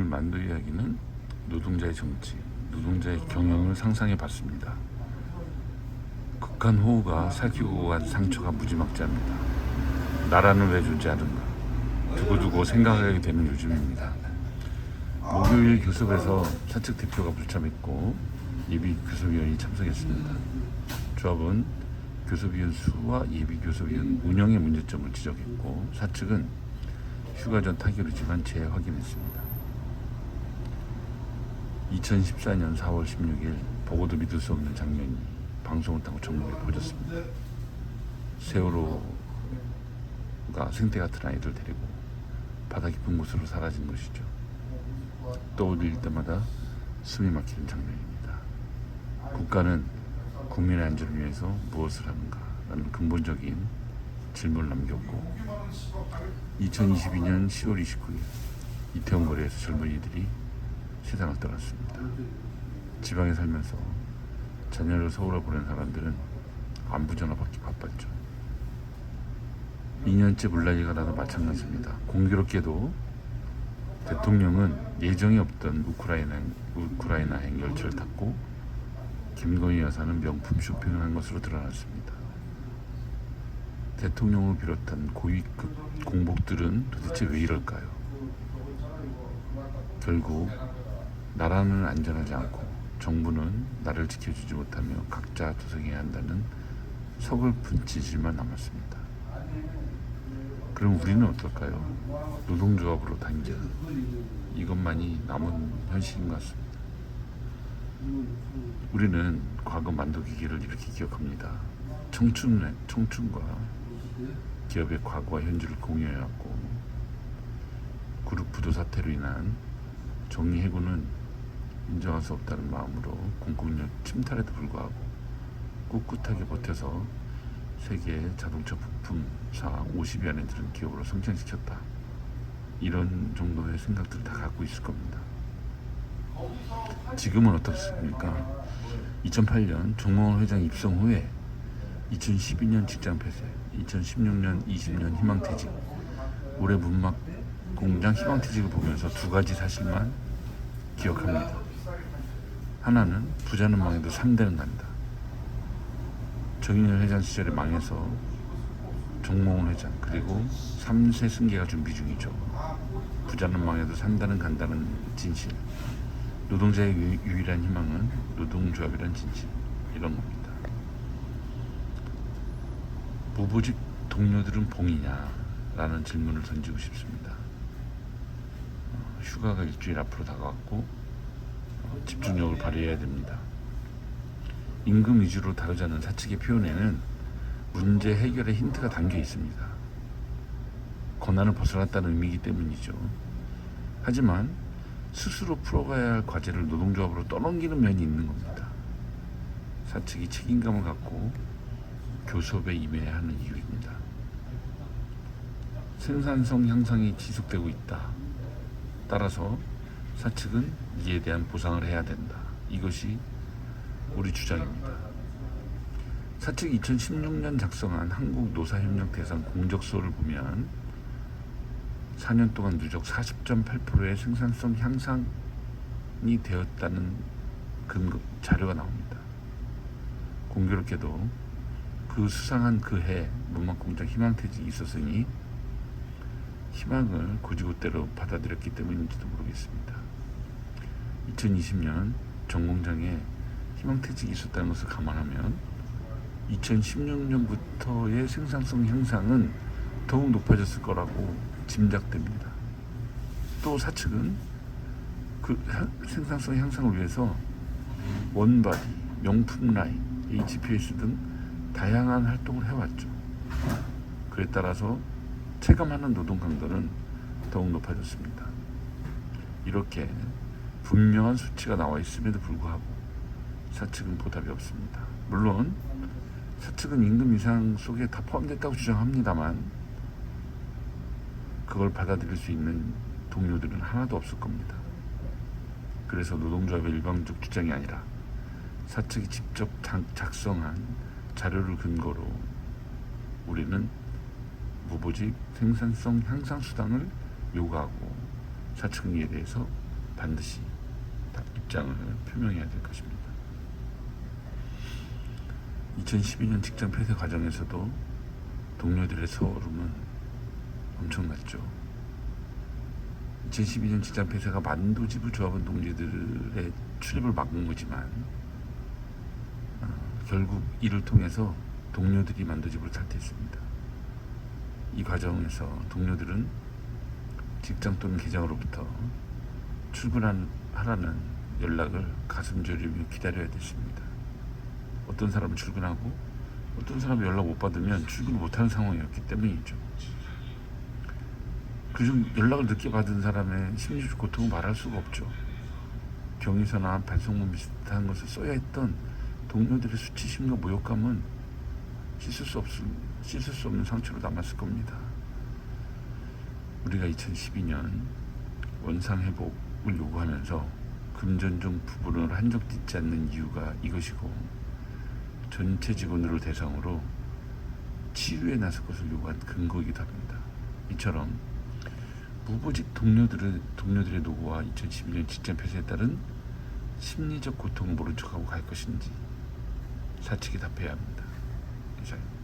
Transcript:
오늘 만두 이야기는 노동자의 정치, 노동자의 경영을 상상해 봤습니다. 극한 호우가 살피고 간 상처가 무지막지합니다. 나라는 왜 존재하는가? 두고두고 생각하게 되는 요즘입니다. 목요일 교섭에서 사측 대표가 불참했고 예비 교섭위원이 참석했습니다. 조합은 교섭위원 수와 예비 교섭위원 운영의 문제점을 지적했고 사측은 휴가 전 타결이지만 재확인했습니다. 2014년 4월 16일 보고도 믿을 수 없는 장면이 방송을 타고 전국에 퍼졌습니다. 세월호가 생태 같은 아이들 데리고 바다 깊은 곳으로 사라진 것이죠. 떠올릴 때마다 숨이 막히는 장면입니다. 국가는 국민의 안전을 위해서 무엇을 하는가라는 근본적인 질문을 남겼고 2022년 10월 29일 이태원 거리에서 젊은이들이 세상을 떠났습니다. 지방에 살면서 자녀를 서울에 보낸 사람들은 안부 전화 받기 바빴죠. 2년째 물난리가 나도 마찬가지입니다. 공교롭게도 대통령은 예정이 없던 우크라이나행 열차를 탔고 김건희 여사는 명품 쇼핑을 한 것으로 드러났습니다. 대통령을 비롯한 고위급 공복들은 도대체 왜 이럴까요? 결국 나라는 안전하지 않고 정부는 나를 지켜주지 못하며 각자 투쟁해야 한다는 서글픈 진실만 남았습니다. 그럼 우리는 어떨까요? 노동조합으로 단결, 이것만이 남은 현실인 것 같습니다. 우리는 과거 만두기계를 이렇게 기억합니다. 청춘과 기업의 과거와 현재를 공유해왔고 그룹 부도 사태로 인한 정리해고는 인정할 수 없다는 마음으로 공공력 침탈에도 불구하고 꿋꿋하게 버텨서 세계 자동차 부품사 50위 안에 드는 기업으로 성장시켰다. 이런 정도의 생각들을 다 갖고 있을 겁니다. 지금은 어떻습니까? 2008년 정몽원 회장 입성 후에 2012년 직장 폐쇄, 2016년, 20년 희망퇴직, 올해 문막 공장 희망퇴직을 보면서 두 가지 사실만 기억합니다. 하나는 부자는 망해도 3대는 간다. 정인열 회장 시절에 망해서 정몽원 회장 그리고 3세 승계가 준비 중이죠. 부자는 망해도 3대는 간다는 진실, 노동자의 유일한 희망은 노동조합이란 진실, 이런 겁니다. 무보직 동료들은 봉이냐? 라는 질문을 던지고 싶습니다. 휴가가 일주일 앞으로 다가왔고 집중력을 발휘해야 됩니다. 임금 위주로 다루자는 사측의 표현에는 문제 해결의 힌트가 담겨 있습니다. 권한을 벗어났다는 의미이기 때문이죠. 하지만 스스로 풀어가야 할 과제를 노동조합으로 떠넘기는 면이 있는 겁니다. 사측이 책임감을 갖고 교섭에 임해야 하는 이유입니다. 생산성 향상이 지속되고 있다. 따라서 사측은 이에 대한 보상을 해야 된다. 이것이 우리 주장입니다. 사측이 2016년 작성한 한국노사협력 대상 공적서를 보면 4년 동안 누적 40.8%의 생산성 향상이 되었다는 근거 자료가 나옵니다. 공교롭게도 그 수상한 그 해 문막공장 희망퇴직이 있었으니 희망을 고지고대로 받아들였기 때문인지도 모르겠습니다. 2020년 전공장에 희망퇴직이 있었다는 것을 감안하면 2016년부터의 생산성 향상은 더욱 높아졌을 거라고 짐작됩니다. 또 사측은 그 생산성 향상을 위해서 원바디, 명품 라인, HPS 등 다양한 활동을 해왔죠. 그에 따라서 체감하는 노동 강도는 더욱 높아졌습니다. 이렇게 분명한 수치가 나와 있음에도 불구하고 사측은 보답이 없습니다. 물론 사측은 임금 인상 속에 다 포함됐다고 주장합니다만 그걸 받아들일 수 있는 동료들은 하나도 없을 겁니다. 그래서 노동조합의 일방적 주장이 아니라 사측이 직접 작성한 자료를 근거로 우리는 무보직 생산성 향상 수당을 요구하고 사측은 이에 대해서 반드시 입장을 표명해야 될 것입니다. 2012년 직장 폐쇄 과정에서도 동료들의 서름은 엄청났죠. 2012년 직장 폐쇄가 만도지부 조합원 동지들의 출입을 막은 거지만 결국 이를 통해서 동료들이 만도지부를 탈퇴했습니다. 이 과정에서 동료들은 직장 또는 계장으로부터 출근하라는 연락을 가슴 졸이며 기다려야 됐습니다. 어떤 사람은 출근하고 어떤 사람은 연락 못 받으면 출근을 못하는 상황이었기 때문이죠. 그중 연락을 늦게 받은 사람의 심리적 고통은 말할 수가 없죠. 경위서나 반성문 비슷한 것을 써야 했던 동료들의 수치심과 모욕감은 씻을 수 없는 상처로 남았을 겁니다. 우리가 2012년 원상회복을 요구하면서 금전적 부분을 한정짓지 않는 이유가 이것이고, 전체 직원들을 대상으로 치유에 나설 것을 요구한 근거이기도 합니다. 이처럼 무보직 동료들의 노고와 2012년 직장 폐쇄에 따른 심리적 고통을 모른 척하고 갈 것인지 사측이 답해야 합니다. 이상입니다.